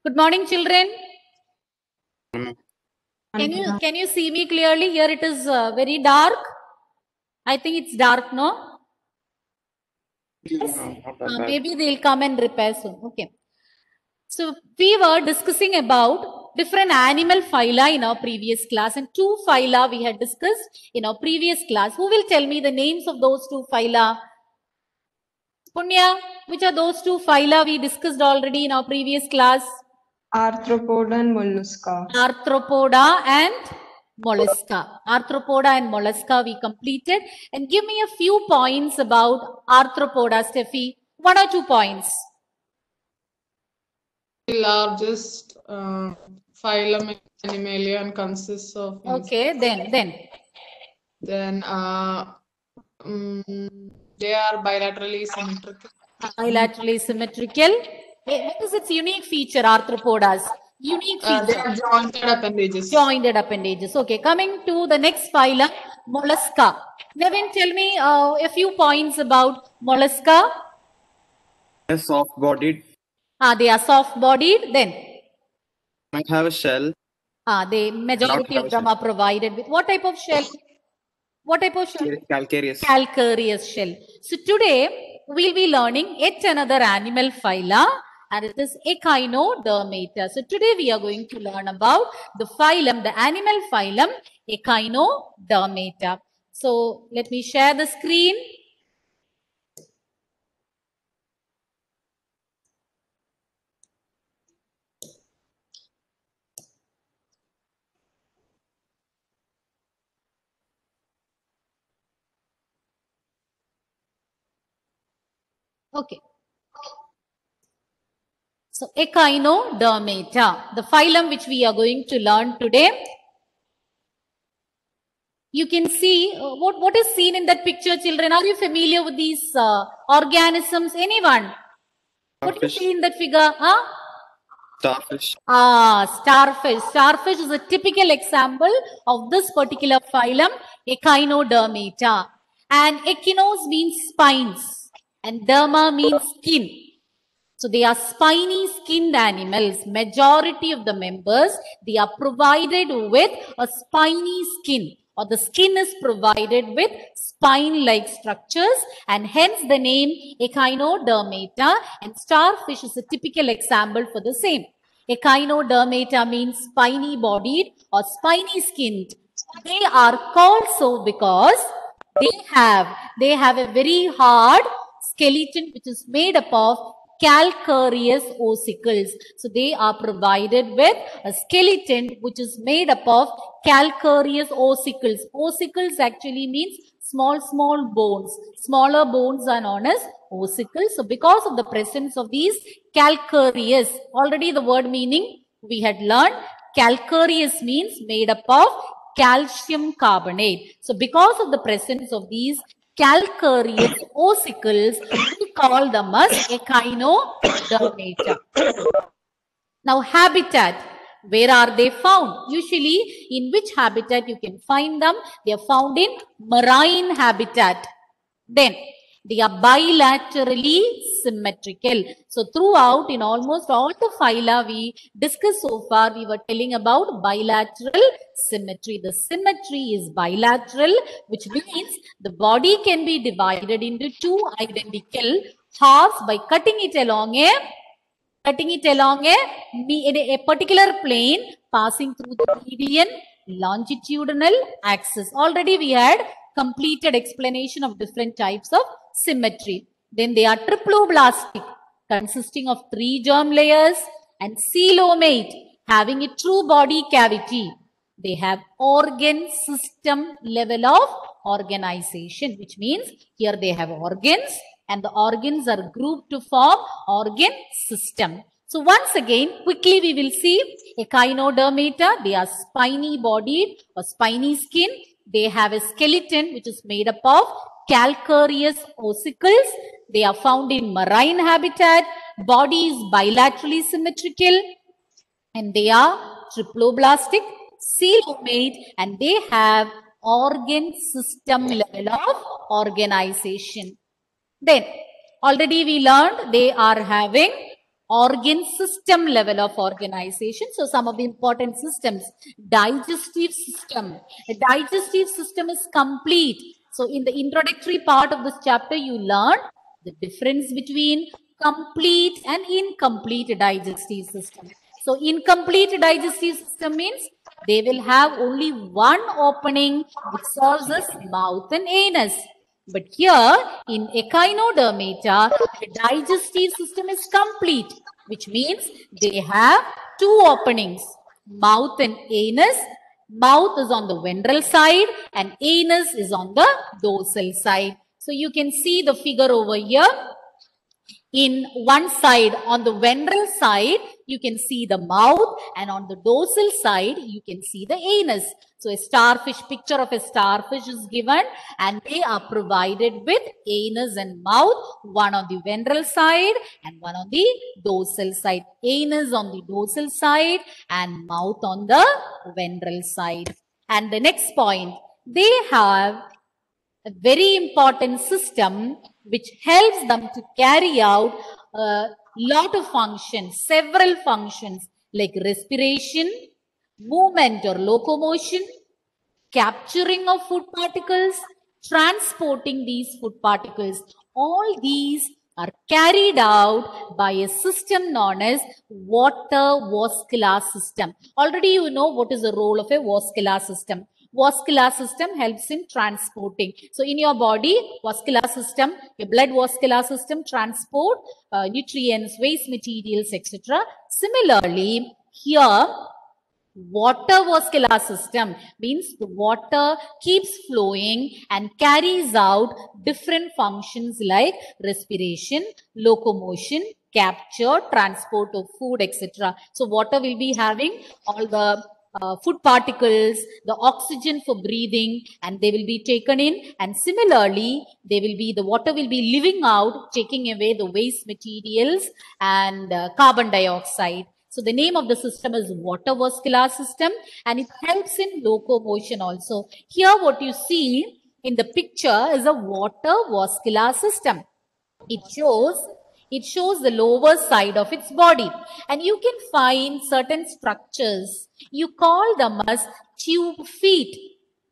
Good morning, children. Mm. Can you see me clearly? Here it is very dark. I think it's dark, no? Not that bad. Maybe they'll come and repair soon. Okay. So we were discussing about different animal phyla in our previous class, and two phyla we had discussed in our previous class. Who will tell me the names of those two phyla? Punya, which are those two phyla we discussed already in our previous class? Arthropoda and mollusca. Arthropoda and mollusca. Arthropoda and mollusca we completed. And give me a few points about arthropoda, Steffi. 1 or 2 points. The largest phylum in Animalia and consists of. Okay, then. Then they are bilaterally symmetrical. Bilaterally symmetrical. What is its unique feature, arthropodas? Unique They feature. are jointed appendages. Jointed appendages. Okay, coming to the next phylum, mollusca. Nevin, tell me a few points about mollusca. They're soft-bodied. They are soft-bodied. Then, Might have a shell. the majority of them are provided with what type of shell? What type of shell? Calcareous. Calcareous shell. So today we'll be learning yet another animal phyla, and it is Echinodermata. So today we are going to learn about the phylum, the animal phylum Echinodermata. So let me share the screen. Okay. So Echinodermata, the phylum which we are going to learn today. You can see what is seen in that picture, children. Are you familiar with these organisms? Anyone? What do you Starfish. see in that figure? Huh? Starfish. Starfish. Starfish is a typical example of this particular phylum, Echinodermata. And echinos means spines and derma means skin. So they are spiny skinned animals. Majority of the members, they are provided with a spiny skin, or the skin is provided with spine-like structures, and hence the name Echinodermata, and starfish is a typical example for the same. Echinodermata means spiny bodied or spiny skinned. They are called so because they have a very hard skeleton which is made up of calcareous ossicles. So they are provided with a skeleton which is made up of calcareous ossicles. Ossicles actually means small bones. Smaller bones are known as ossicles. So because of the presence of these calcareous, already the word meaning we had learned, calcareous means made up of calcium carbonate. So because of the presence of these calcareous ossicles, we call them as Echinodermata. Now habitat, where are they found? Usually in which habitat you can find them? They are found in marine habitat. Then they are bilaterally symmetrical. So throughout, in almost all the phyla we discussed so far, we were telling about bilateral symmetry. The symmetry is bilateral, which means the body can be divided into two identical halves by cutting it along a particular plane passing through the median longitudinal axis. Already we had completed explanation of different types of symmetry. Then they are triploblastic, consisting of 3 germ layers, and coelomate, having a true body cavity. They have organ system level of organization, which means here they have organs, and the organs are grouped to form organ system. So once again, quickly we will see Echinodermata. They are spiny bodied or spiny skin. They have a skeleton which is made up of calcareous ossicles. They are found in marine habitat. Body is bilaterally symmetrical, and they are triploblastic, coelomate, and they have organ system level of organization. Then already we learned they are having organ system level of organization. So some of the important systems, digestive system. A digestive system is complete. So in the introductory part of this chapter, you learn the difference between complete and incomplete digestive system. So incomplete digestive system means they will have only one opening which serves as mouth and anus. But here in echinodermata, the digestive system is complete, which means they have two openings, mouth and anus. Mouth is on the ventral side and anus is on the dorsal side. So you can see the figure over here. In one side, on the ventral side, you can see the mouth, and on the dorsal side, you can see the anus. So a starfish, picture of a starfish is given, and they are provided with anus and mouth, one on the ventral side and one on the dorsal side. Anus on the dorsal side and mouth on the ventral side. And the next point, they have a very important system which helps them to carry out a lot of functions, several functions like respiration, movement or locomotion, capturing of food particles, transporting these food particles. All these are carried out by a system known as water-vascular system. Already you know what is the role of a vascular system. Vascular system helps in transporting. So in your body, vascular system, your blood vascular system transport nutrients, waste materials, etc. Similarly, here water vascular system means the water keeps flowing and carries out different functions like respiration, locomotion, capture, transport of food, etc. So water will be having all the food particles, the oxygen for breathing, and they will be taken in, and similarly the water will be living out, taking away the waste materials and carbon dioxide. So the name of the system is water vascular system, and it helps in locomotion also. Here what you see in the picture is a water vascular system. It shows the lower side of its body, and you can find certain structures. You call them as tube feet,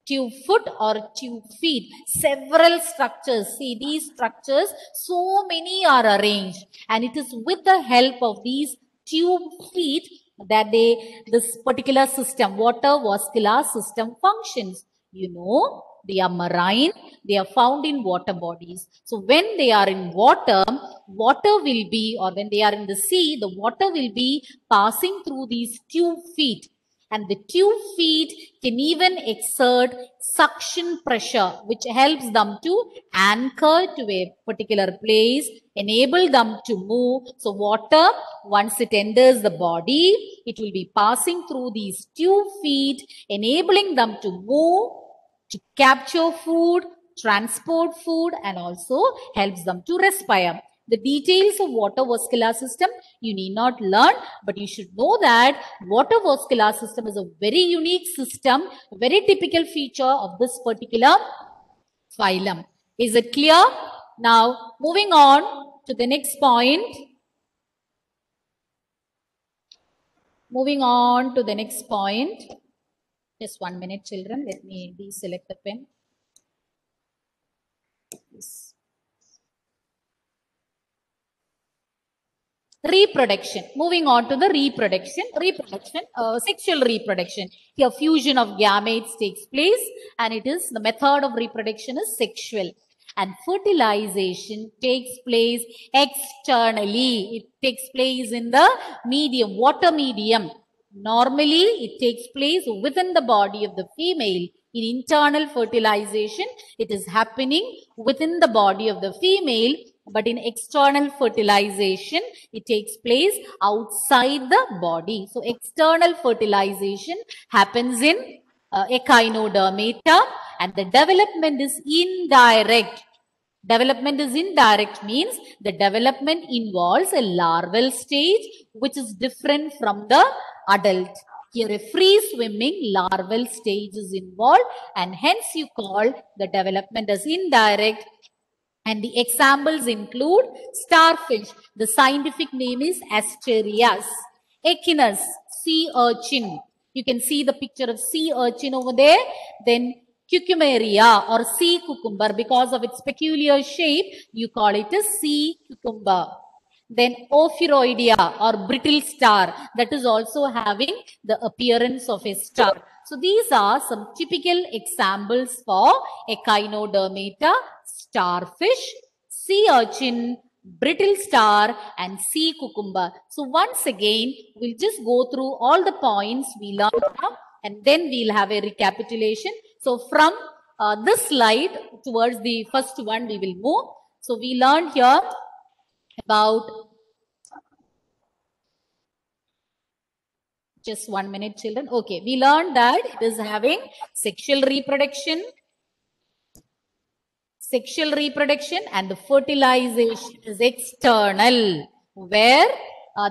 tube foot or tube feet. Several structures. See these structures, so many are arranged, and it is with the help of these tube feet that this particular system, water vascular system, functions. You know, they are marine, they are found in water bodies. So when they are in water, water will be, or when they are in the sea, the water will be passing through these tube feet. And the tube feet can even exert suction pressure, which helps them to anchor to a particular place, enable them to move. So water, once it enters the body, it will be passing through these tube feet, enabling them to move, to capture food, transport food, and also helps them to respire. The details of water vascular system you need not learn, but you should know that water vascular system is a very unique system, a very typical feature of this particular phylum. Is it clear? Now, moving on to the next point. Moving on to the next point. Just 1 minute, children. Let me deselect the pen. Yes. Reproduction. Moving on to the reproduction. Sexual reproduction. Here fusion of gametes takes place, and it is the method of reproduction is sexual. And fertilization takes place externally. It takes place in the medium, water medium. Normally, it takes place within the body of the female. In internal fertilization, it is happening within the body of the female. But in external fertilization, it takes place outside the body. So external fertilization happens in echinodermata, and the development is indirect. Development is indirect means the development involves a larval stage which is different from the adult. Here a free swimming larval stage is involved, and hence you call the development as indirect, And the examples include starfish. The scientific name is Asterias. Echinus, sea urchin. You can see the picture of sea urchin over there. Then cucumeria or sea cucumber. Because of its peculiar shape, you call it a sea cucumber. Then Ophiroidea or brittle star, that is also having the appearance of a star. So these are some typical examples for Echinodermata: starfish, sea urchin, brittle star, and sea cucumber. So once again, we'll just go through all the points we learned now, and then we'll have a recapitulation. So from this slide towards the first one, we will move. So we learned here about, just 1 minute, children. Okay, we learned that it is having sexual reproduction, and the fertilization is external, where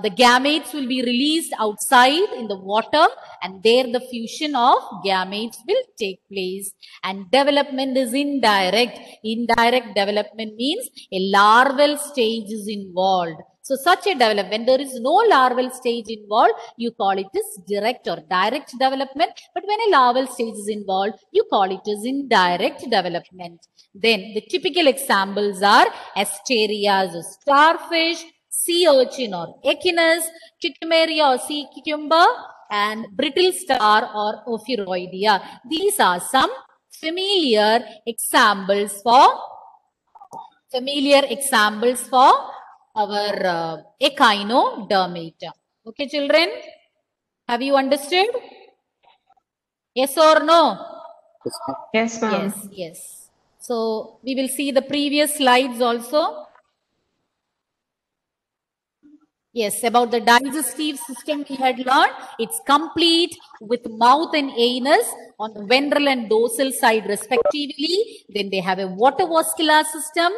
the gametes will be released outside in the water, and there the fusion of gametes will take place. And development is indirect. Indirect development means a larval stage is involved. So such a development, when there is no larval stage involved, you call it as direct or direct development. But when a larval stage is involved, you call it as indirect development. Then the typical examples are Asterias or starfish, sea urchin or echinus, cucumeria or sea cucumber, and brittle star or Ophiroidea. These are some familiar examples for our Echinodermata. Okay, children? Have you understood? Yes or no? Yes, ma'am. Yes. So we will see the previous slides also. Yes, about the digestive system we had learned. It's complete with mouth and anus on the ventral and dorsal side respectively. Then they have a water vascular system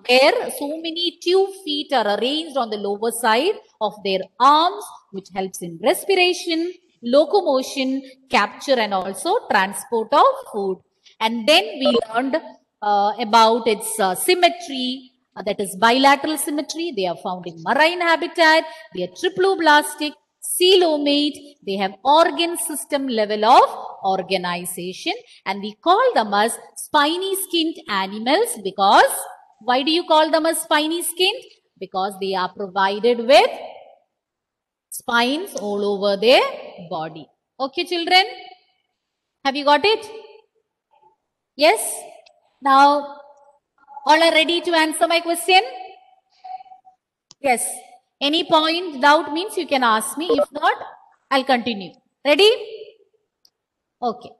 where so many tube feet are arranged on the lower side of their arms, which helps in respiration, locomotion, capture, and also transport of food. And then we learned about its symmetry. That is bilateral symmetry. They are found in marine habitat. They are triploblastic, coelomate. They have organ system level of organization, and we call them as spiny skinned animals because, why do you call them as spiny skinned? Because they are provided with spines all over their body. Okay, children? Have you got it? Yes? Now, all are ready to answer my question? Yes. Any point, doubt means you can ask me. If not, I'll continue. Ready? Okay.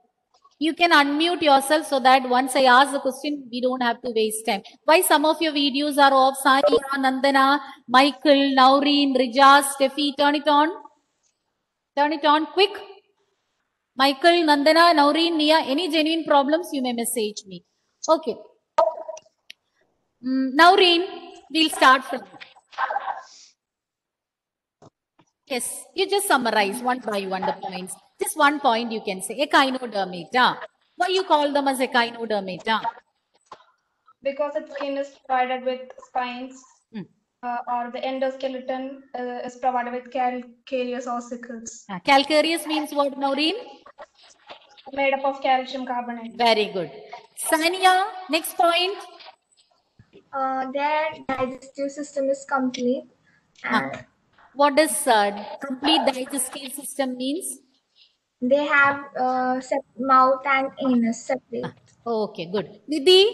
You can unmute yourself so that once I ask the question, we don't have to waste time. Why some of your videos are off? Sania, Nandana, Michael, Naureen, Rija, Steffi, turn it on. Turn it on quick. Michael, Nandana, Naureen, Nia, any genuine problems, you may message me. Okay. Naureen, we'll start from you. Yes, you just summarize one by one the points. Just one point you can say. Echinodermata. Why you call them as Echinodermata? Because its skin is provided with spines, or the endoskeleton is provided with calcareous ossicles. Calcareous means what, Naureen? Made up of calcium carbonate. Very good. Sania, next point. Their digestive system is complete. And what does complete digestive system means? They have mouth and anus separate. Okay, good. Nidhi,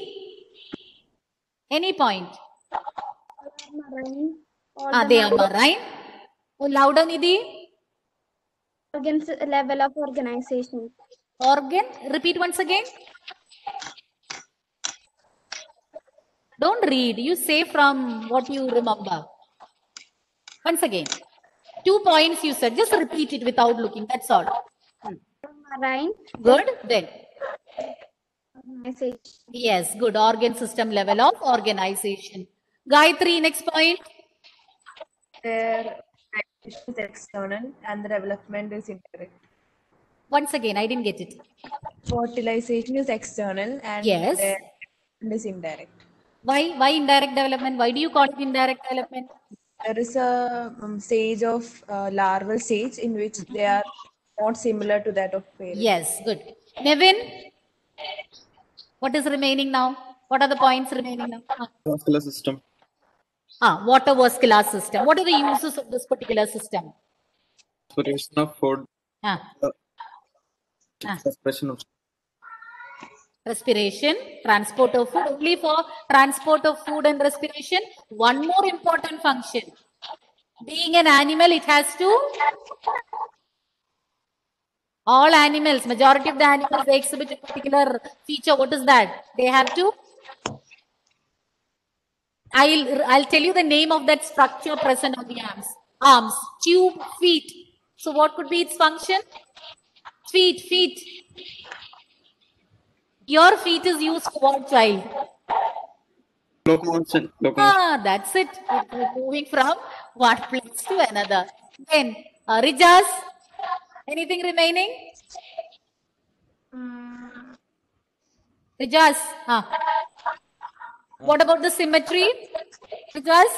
any point? Marine. They are marine. Oh, louder, Nidhi. Organs level of organization. Organ, repeat once again. Don't read, you say from what you remember. Once again. 2 points you said, just repeat it without looking, that's all. Marine. Good, then. Organization. Yes, good. Organ system level of organization. Gayatri, next point. Their digestion is external and the development is indirect. Once again, I didn't get it. Fertilization is external and yes, their development is indirect. Why indirect development? Why do you call it indirect development? There is a stage of larval stage in which they are not similar to that of parents. Yes, good. Nevin, what is remaining now? What are the points remaining now? Vascular system. Water vascular system. What are the uses of this particular system? Respiration of food. Ah, Respiration of respiration, transport of food. Only for transport of food and respiration. One more important function. Being an animal, it has to. All animals, majority of the animals, they exhibit a particular feature. What is that? They have to. I'll tell you the name of that structure present on the arms. Arms, tube, feet. So what could be its function? Feet. Your feet is used for what, child? locomotion. That's it. We're moving from one place to another. Then, Rijas, anything remaining? Rijas, what about the symmetry? Rijas,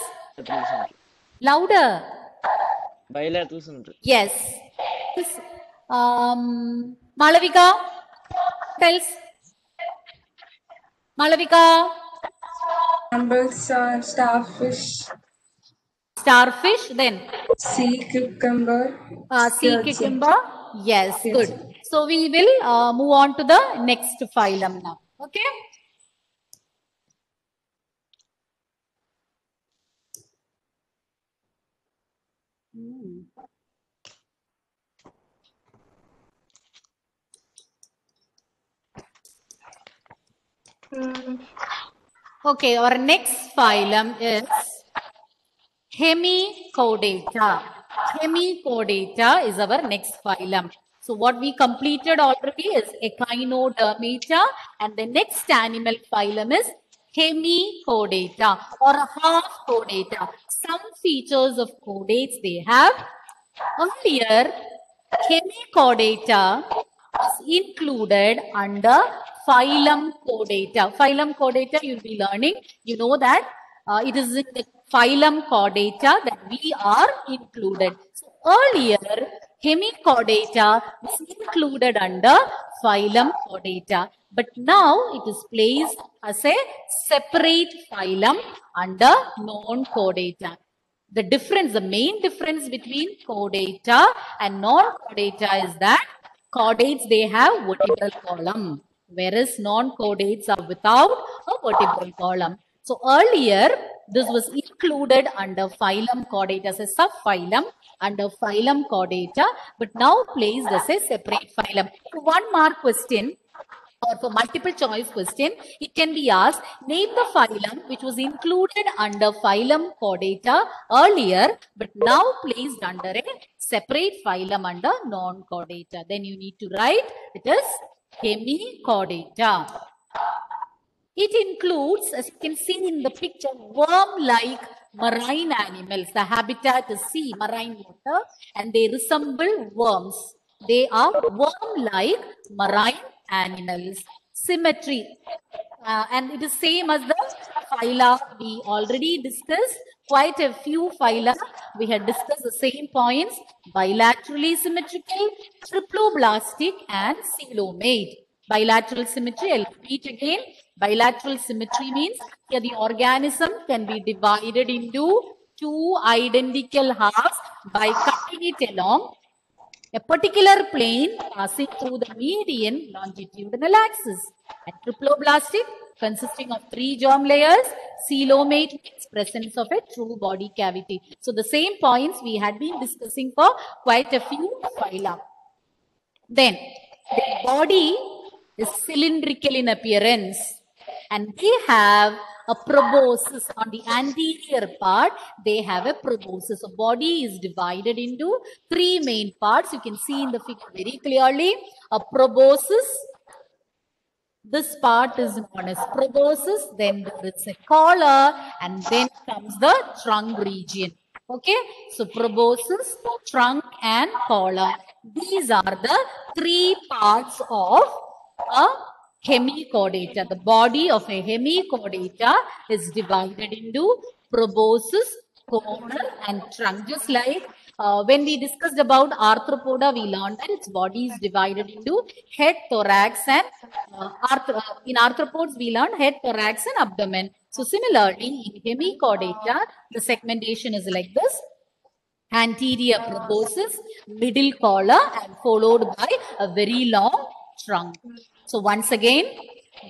louder. Bilateral symmetry. Yes. Malavika, tells. Malavika. Examples are starfish, Then sea cucumber, sea cucumber. Yes, good. So we will move on to the next phylum now. Okay. Okay, our next phylum is Hemichordata. Hemichordata is our next phylum. So what we completed already is Echinodermata, and the next animal phylum is Hemichordata or half chordata. Some features of chordates they have. Earlier, Hemichordata was included under phylum Chordata. Phylum Chordata you'll be learning. You know that it is in the phylum Chordata that we are included. So earlier, Hemichordata was included under phylum Chordata. But now it is placed as a separate phylum under non-chordata. The difference, the main difference between chordata and non-chordata is that chordates, they have vertebral column, whereas non-chordates are without a vertebral column. So earlier, this was included under phylum Chordata as a subphylum under phylum Chordata, but now placed as a separate phylum. So 1 mark question, or for multiple choice question, it can be asked, name the phylum which was included under phylum Chordata earlier, but now placed under a separate phylum under non-chordata. Then you need to write, it is Hemichordata. It includes, as you can see in the picture, worm-like marine animals. The habitat is sea, marine water, and they resemble worms. They are worm-like marine animals. Symmetry. And it is same as the phyla we already discussed. Quite a few phyla we had discussed the same points. Bilaterally symmetrical, triploblastic, and coelomate. Bilateral symmetry, I'll repeat again. Bilateral symmetry means here the organism can be divided into 2 identical halves by cutting it along a particular plane passing through the median longitudinal axis. And triploblastic consisting of 3 germ layers, coelomate means presence of a true body cavity. So the same points we had been discussing for quite a few phyla. Then the body is cylindrical in appearance, and they have a proboscis on the anterior part. They have a proboscis. So body is divided into 3 main parts. You can see in the figure very clearly. A proboscis. This part is known as proboscis. Then there is a collar, and then comes the trunk region. Okay. So proboscis, trunk, and collar. These are the 3 parts of a hemichordata. The body of a hemichordata is divided into proboscis, corner, and trunk. Just like when we discussed about arthropoda, we learned that its body is divided into head, thorax, and in arthropods, we learned head, thorax, and abdomen. So similarly, in hemichordata, the segmentation is like this. Anterior proboscis, middle collar, and followed by a very long trunk. So once again,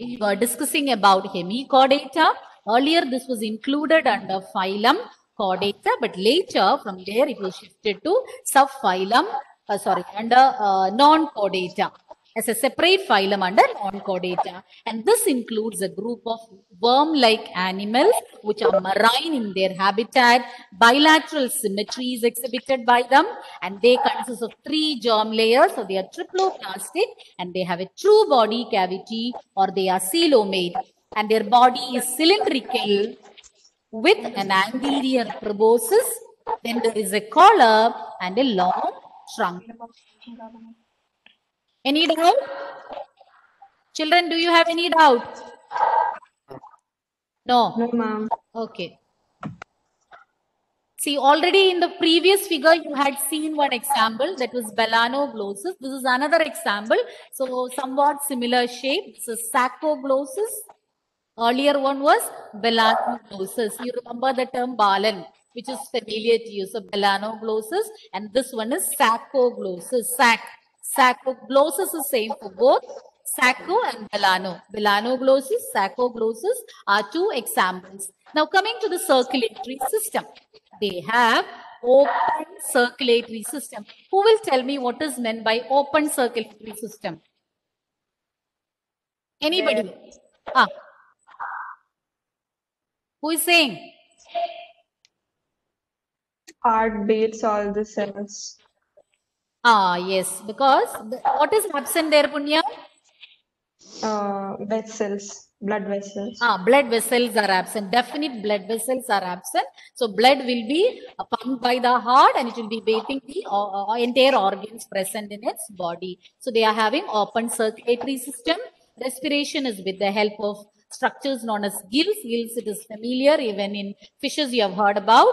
we were discussing about hemichordata. Earlier, this was included under phylum Chordata, but later from there it was shifted to subphylum, under non-chordata, as a separate phylum under non-chordata. And this includes a group of worm-like animals which are marine in their habitat. Bilateral symmetry is exhibited by them, and they consist of 3 germ layers. So they are triploplastic, and they have a true body cavity, or they are coelomate, and their body is cylindrical with an anterior proboscis. Then there is a collar and a long trunk. Any doubt? Children, do you have any doubt? No? No, ma'am. Okay. See, already in the previous figure, you had seen one example, that was belanoglossus. This is another example. So, somewhat similar shape. This is saccoglossus. Earlier one was belanoglossus. You remember the term balan, which is familiar to you. So, belanoglossus, and this one is saccoglossus. Saccoglossus is same for both sacco and belano. Belanoglossus, saccoglossus are 2 examples. Now coming to the circulatory system, they have open circulatory system. Who will tell me what is meant by open circulatory system? Anybody? Who is saying? Heart beats all the cells. Yes, because what is absent there, Punya? Vessels, blood vessels. Blood vessels are absent. Definite blood vessels are absent. So blood will be pumped by the heart, and it will be bathing the entire organs present in its body. So they are having open circulatory system. Respiration is with the help of structures known as gills. Gills, it is familiar. Even in fishes, you have heard about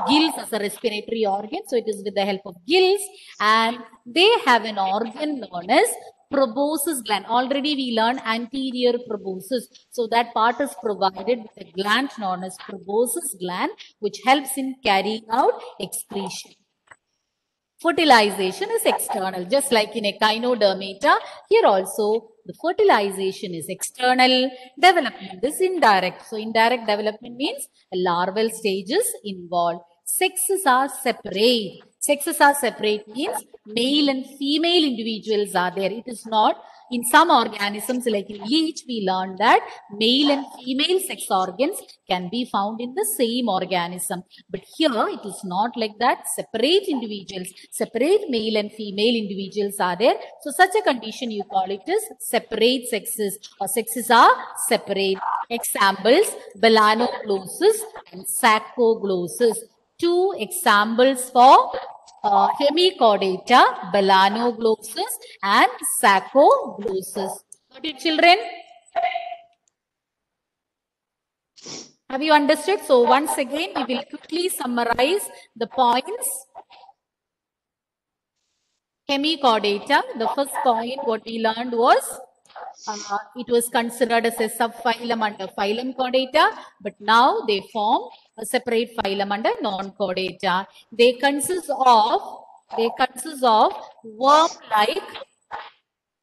gills as a respiratory organ. So it is with the help of gills, and they have an organ known as proboscis gland. Already we learned anterior proboscis. So that part is provided with a gland known as proboscis gland, which helps in carrying out excretion. Fertilization is external, just like in echinodermata. Here also the fertilization is external. Development is indirect. So indirect development means larval stages involved. Sexes are separate. Sexes are separate means male and female individuals are there. It is not in some organisms like in leech, we learned that male and female sex organs can be found in the same organism. But here it is not like that. Separate individuals, separate male and female individuals are there. So such a condition you call it as separate sexes, or sexes are separate. Examples, belanoglossus and saccoglossus. 2 examples for hemichordata, belanoglossus and saccoglossus. Got it, children? Have you understood? So once again, we will quickly summarize the points. Hemichordata, the first point what we learned was it was considered as a subphylum under phylum Chordata, but now they form a separate phylum under non-chordata. They consist of worm-like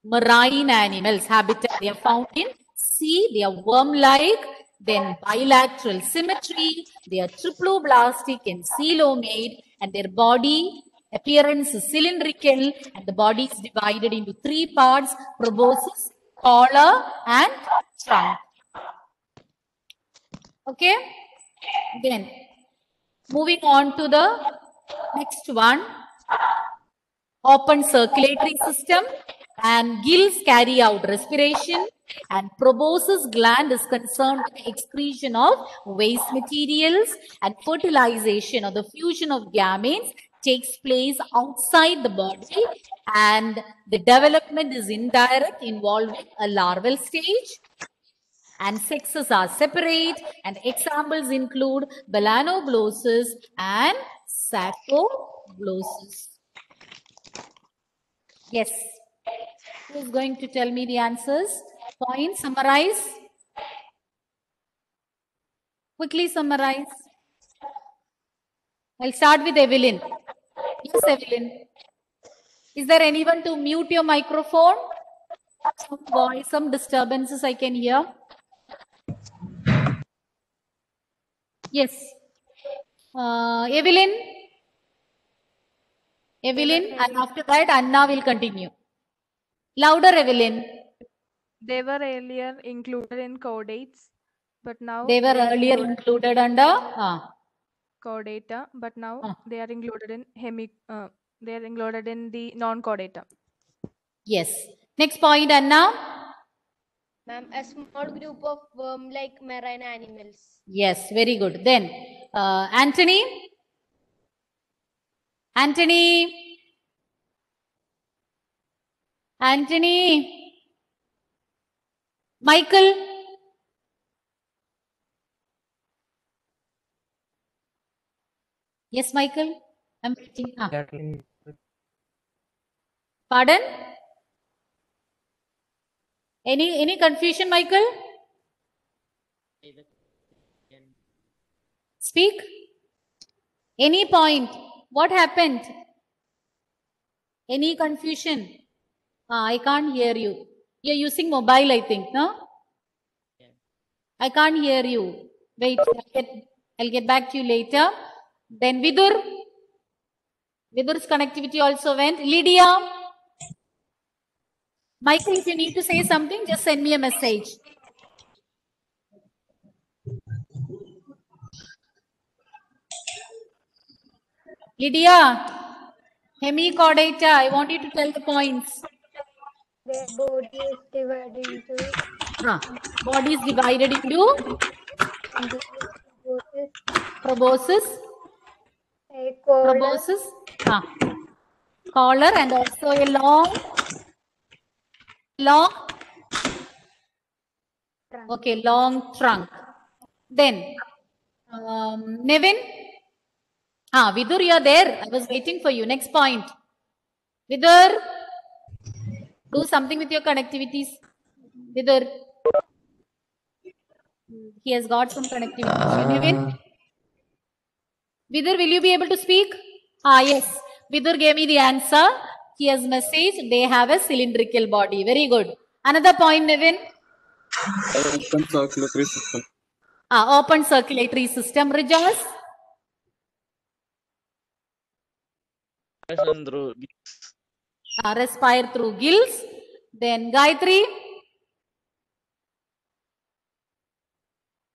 marine animals. Habitat, they are found in sea. They are worm-like, then bilateral symmetry. They are triploblastic and coelomate, and their body appearance is cylindrical, and the body is divided into 3 parts: proboscis, collar, and trunk. Okay. Then moving on to the next one, open circulatory system, and gills carry out respiration, and proboscis gland is concerned with the excretion of waste materials, and fertilization or the fusion of gametes takes place outside the body, and the development is indirect, involving a larval stage, and sexes are separate, and examples include melanoglossus and saccoglossus. Yes. Who is going to tell me the answers? Point, summarize. Quickly summarize. I'll start with Evelyn. Yes, Evelyn. Is there anyone to mute your microphone? Some voice, some disturbances I can hear. Yes. Evelyn. Evelyn, and after that, Anna will continue. Louder, Evelyn. They were earlier included in chordates, but now They were are earlier included under chordata, but now Ah. they are included in they are included in the non-chordata. Yes. Next point, Anna. Ma'am, a small group of worm-like marine animals. Yes, very good. Then, Anthony. Anthony. Anthony. Michael. Yes, Michael. I'm waiting. Pardon? Any confusion, Michael? Speak. Any point? What happened? Any confusion? I can't hear you. You're using mobile, I think, no? I can't hear you. Wait, I'll get back to you later. Then Vidur. Vidur's connectivity also went. Lydia. Michael, if you need to say something, just send me a message. Lydia, hemichordata, I want you to tell the points. Their body is divided into Body is divided into proboscis, proboscis, collar, and also a long, okay, long trunk. Then, Nevin, Vidur, you are there. I was waiting for you. Next point. Vidur, do something with your connectivities. Vidur, he has got some connectivity. Nevin, Vidur, will you be able to speak? Yes. Vidur gave me the answer. He has messaged. They have a cylindrical body. Very good. Another point, Nevin. Open circulatory system. Open circulatory system. Rajas. Respire through gills. Then Gayatri.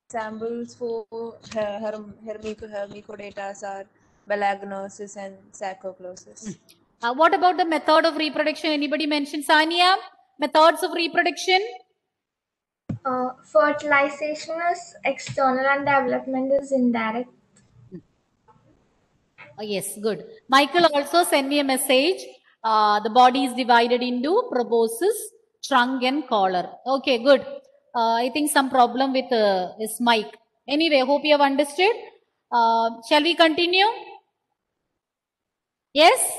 Examples for hemichordatas are melanoglossus and saccoglossus. What about the method of reproduction? Anybody mentioned, Sania? Methods of reproduction? Fertilization is external and development is indirect. Yes, good. Michael also sent me a message. The body is divided into proboscis, trunk and collar. Okay, good. I think some problem with his mic. Anyway, hope you have understood. Shall we continue? Yes?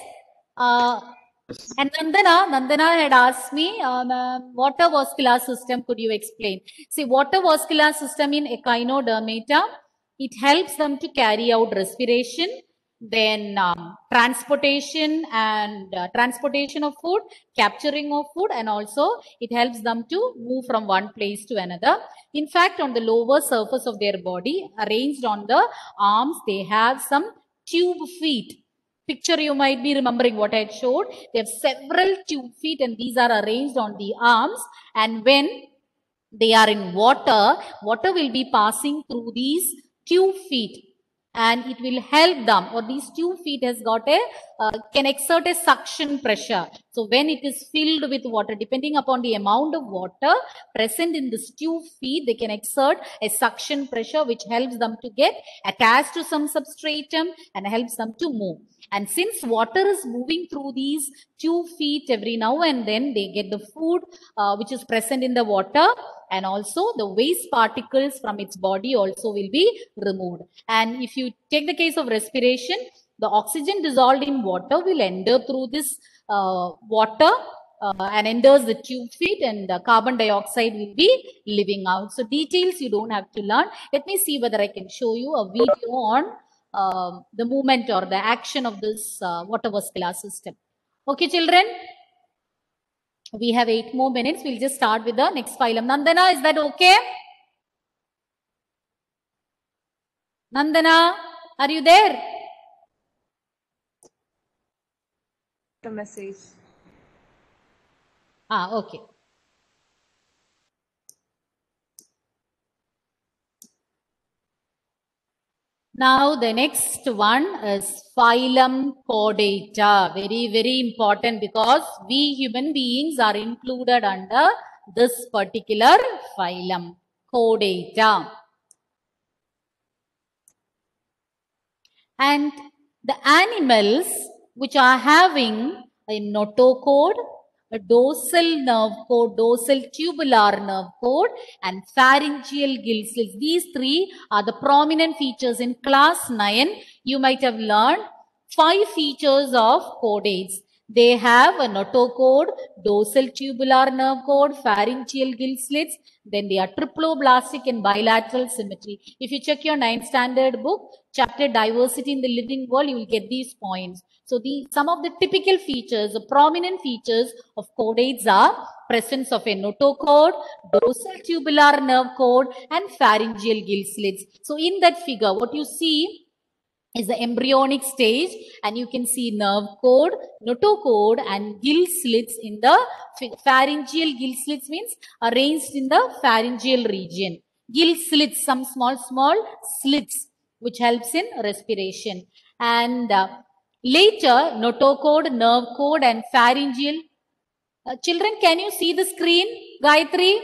And Nandana had asked me, water vascular system, could you explain? See, water vascular system in echinodermata, it helps them to carry out respiration, then transportation and transportation of food, capturing of food, and also it helps them to move from one place to another. In fact, on the lower surface of their body, arranged on the arms, they have some tube feet. Picture you might be remembering what I had showed. They have several tube feet and these are arranged on the arms, and when they are in water, water will be passing through these tube feet, and it will help them, or these 2 feet has got a can exert a suction pressure. So when it is filled with water, depending upon the amount of water present in these 2 feet, they can exert a suction pressure which helps them to get attached to some substratum and helps them to move. And since water is moving through these 2 feet every now and then, they get the food which is present in the water, and also the waste particles from its body also will be removed. And if you take the case of respiration, the oxygen dissolved in water will enter through this water and enters the 2 feet, and carbon dioxide will be living out. So details you don't have to learn. Let me see whether I can show you a video on the movement or the action of this water vascular system. Okay, children? We have 8 more minutes. We'll just start with the next phylum. Nandana, is that okay? Nandana, are you there? The message. Okay. Now the next one is phylum Chordata. Very, very important, because we human beings are included under this particular phylum, Chordata. And the animals which are having a notochord, a dorsal nerve cord, dorsal tubular nerve cord, and pharyngeal gill slits. These 3 are the prominent features. In class 9, you might have learned 5 features of chordates. They have a notochord, dorsal tubular nerve cord, pharyngeal gill slits. Then they are triploblastic and bilateral symmetry. If you check your 9th standard book, chapter Diversity in the Living World, you will get these points. So some of the typical features, the prominent features of chordates are presence of a notochord, dorsal tubular nerve cord, and pharyngeal gill slits. So in that figure, what you see is the embryonic stage, and you can see nerve cord, notochord, and gill slits in the pharyngeal. Gill slits means arranged in the pharyngeal region. Gill slits, some small slits which helps in respiration. And later, notochord, nerve cord, and pharyngeal. Children, can you see the screen? Gayatri?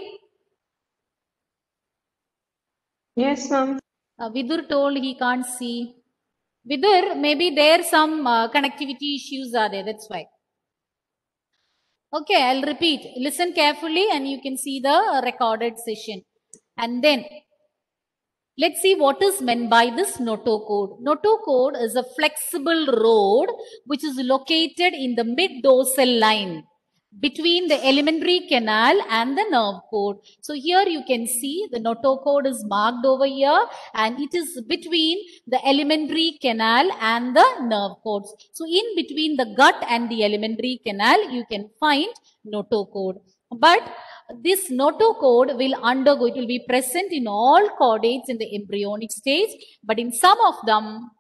Yes, ma'am. Vidur told he can't see. Vidur, maybe there some connectivity issues are there. That's why. Okay, I'll repeat. Listen carefully and you can see the recorded session. And then, let's see what is meant by this notochord. Notochord is a flexible rod which is located in the mid-dorsal line between the alimentary canal and the nerve cord. So here you can see the notochord is marked over here, and it is between the alimentary canal and the nerve cords. So in between the gut and the alimentary canal, you can find notochord. But this notochord will undergo, it will be present in all chordates in the embryonic stage, but in some of them,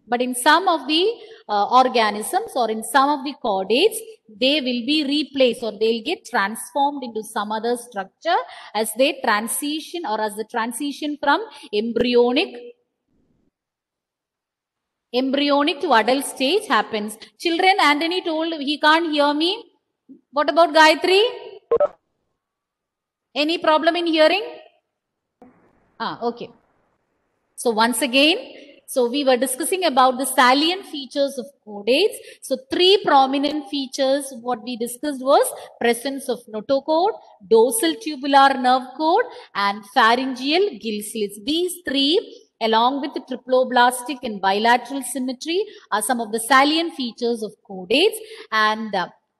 the organisms or in some of the chordates, they will be replaced or they'll get transformed into some other structure as they transition, or as the transition from embryonic to adult stage happens. Children, Anthony told he can't hear me. What about Gayatri? Any problem in hearing? Okay. So once again, so we were discussing about the salient features of chordates. So 3 prominent features what we discussed was presence of notochord, dorsal tubular nerve cord, and pharyngeal gill slits. These 3 along with the triploblastic and bilateral symmetry are some of the salient features of chordates. And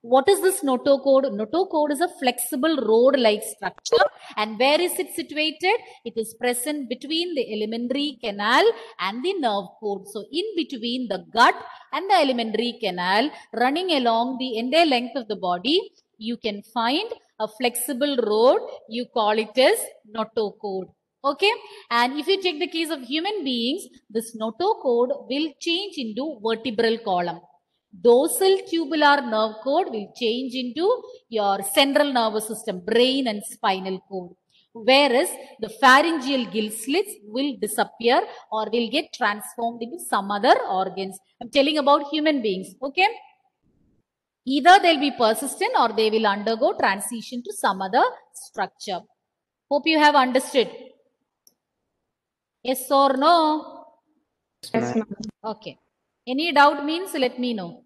what is this notochord? Notochord is a flexible rod-like structure. And where is it situated? It is present between the alimentary canal and the nerve cord. So in between the gut and the alimentary canal, running along the entire length of the body, you can find a flexible rod. You call it as notochord. Okay. And if you take the case of human beings, this notochord will change into vertebral column. Dorsal tubular nerve cord will change into your central nervous system, brain and spinal cord. Whereas the pharyngeal gill slits will disappear or will get transformed into some other organs. I'm telling about human beings. Okay. Either they'll be persistent or they will undergo transition to some other structure. Hope you have understood. Yes or no? Yes, ma'am. Okay. Any doubt means let me know.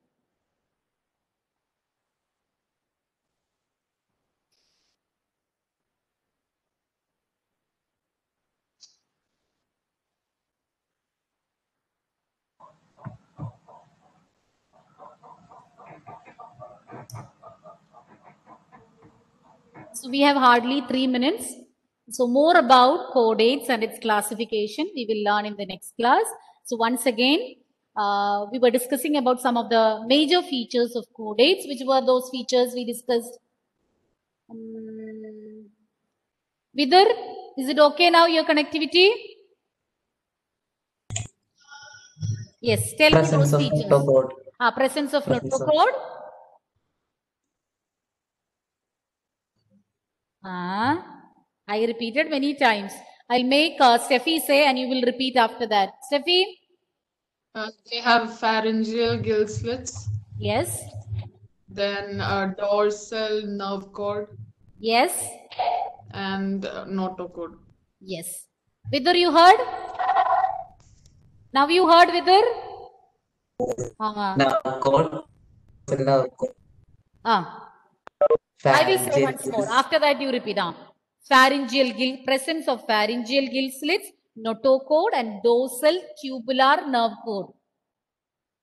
So we have hardly 3 minutes. So more about chordates and its classification we will learn in the next class. So once again, we were discussing about some of the major features of chordates. Which were those features we discussed? Vidar, is it okay now, your connectivity? Yes, tell me those features. Presence of notocode. I repeated many times. I'll make Steffi say and you will repeat after that. Steffi? They have pharyngeal gill slits. Yes. Then dorsal nerve cord. Yes. And notochord. Yes. Vidar, you heard? Now you heard, Vidar? Nerve cord. I will say once more. After that, you repeat. Pharyngeal gill, presence of pharyngeal gill slits, notochord, and dorsal tubular nerve cord.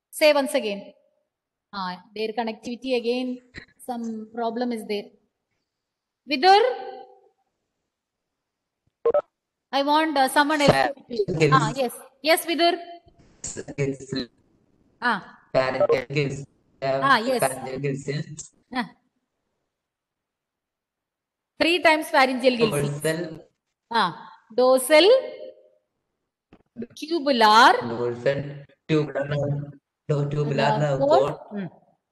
Say once again. Their connectivity again, some problem is there. Vidar, I want someone else to repeat. Yes. Yes, Vidar. Pharyngeal gills. Yes. Pharyngeal gills. 3 times pharyngeal gill slits. Dorsal. Dorsal. Tubular. Dorsal. Tubular nerve cord.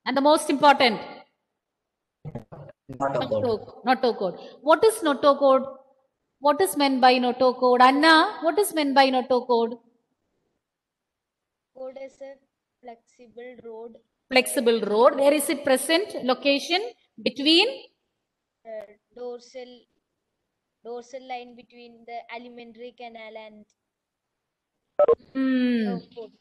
And the most important. Notochord. Notochord. What is notochord? What is meant by notochord? Anna, what is meant by notochord? Chord is a flexible rod. Flexible rod. Where is it present? Location between? Dorsal line between the alimentary canal and nerve cord.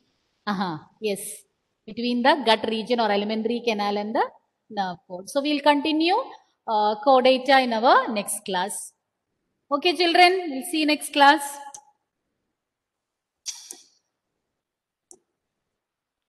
Yes. Between the gut region or alimentary canal and the nerve cord. So we'll continue chordata in our next class. Okay, children, we'll see you next class.